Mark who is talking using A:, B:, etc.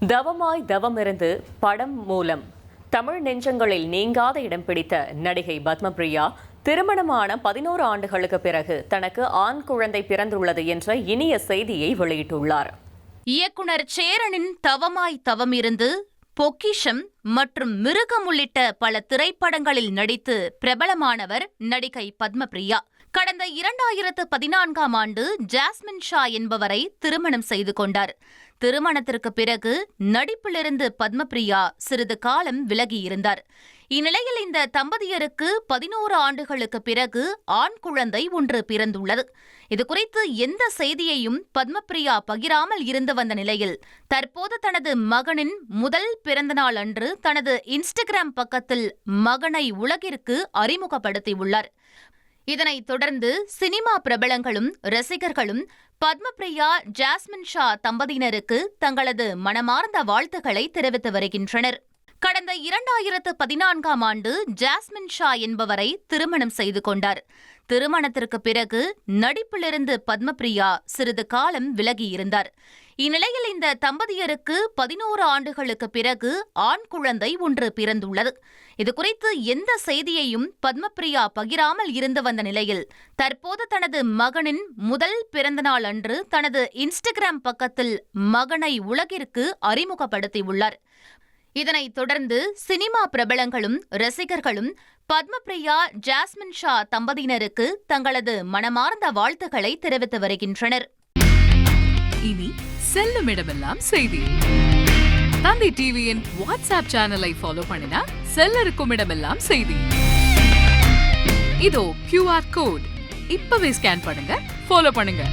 A: தவமாய் தவமிருந்து படம் மூலம் தமிழ் நெஞ்சங்களில் நீங்காத இடம் பிடித்த நடிகை பத்மபிரியா திருமணமான 11 ஆண்டுகளுக்கு பிறகு தனக்கு ஆண் குழந்தை பிறந்துள்ளது என்ற இனிய செய்தியை வெளியிட்டுள்ளார்.
B: இயக்குனர் சேரனின் தவமாய் தவமிருந்து, பொக்கிஷம் மற்றும் மிருகம் உள்ளிட்ட பல திரைப்படங்களில் நடித்து பிரபலமானவர் நடிகை பத்மபிரியா. கடந்த 2014ஆம் ஆண்டு ஜாஸ்மின் ஷா என்பவரை திருமணம் செய்து கொண்டார். திருமணத்திற்கு பிறகு நடிப்பிலிருந்து பத்மபிரியா சிறிது காலம் விலகியிருந்தார். இந்நிலையில் இந்த தம்பதியருக்கு 11 ஆண்டுகளுக்கு பிறகு ஆண் குழந்தை ஒன்று பிறந்துள்ளது. இதுகுறித்து எந்த செய்தியையும் பத்மபிரியா பகிராமல் இருந்து வந்த நிலையில் தற்போது தனது மகனின் முதல் பிறந்தநாள் அன்று தனது இன்ஸ்டாகிராம் பக்கத்தில் மகனை உலகிற்கு அறிமுகப்படுத்தியுள்ளார். இதனைத் தொடர்ந்து சினிமா பிரபலங்களும் ரசிகர்களும் பத்மபிரியா, ஜாஸ்மின் ஷா தம்பதியினருக்கு தங்களது மனமார்ந்த வாழ்த்துக்களை தெரிவித்து வருகின்றனர். கடந்த 2014ஆம் ஆண்டு ஜாஸ்மின் ஷா என்பவரை திருமணம் செய்து கொண்டார். திருமணத்திற்கு பிறகு நடிப்பிலிருந்து பத்மபிரியா சிறிது காலம் விலகியிருந்தார். இந்நிலையில் இந்த தம்பதியருக்கு 11 ஆண்டுகளுக்கு பிறகு ஆண் குழந்தை ஒன்று பிறந்துள்ளது. இதுகுறித்து எந்த செய்தியையும் பத்மபிரியா பகிராமல் இருந்து வந்த நிலையில் தற்போது தனது மகனின் முதல் பிறந்தநாள் அன்று தனது இன்ஸ்டாகிராம் பக்கத்தில் மகனை உலகிற்கு அறிமுகப்படுத்தியுள்ளார். இதனைத் தொடர்ந்து சினிமா பிரபலங்களும் ரசிகர்களும் பத்மபிரியா, ஜாஸ்மின் ஷா தம்பதியினருக்கு தங்களது மனமார்ந்த வாழ்த்துக்களை தெரிவித்து வருகின்றனர்.
C: இனி செல்லும் இடமெல்லாம் செய்தி. தந்தி டிவியின் வாட்ஸ்அப் சேனலை ஃபாலோ பண்ணினா செல்ல இருக்கும் இடமெல்லாம் செய்தி. இதோ QR கோட், இப்பவே ஸ்கேன் பண்ணுங்க, ஃபாலோ பண்ணுங்க.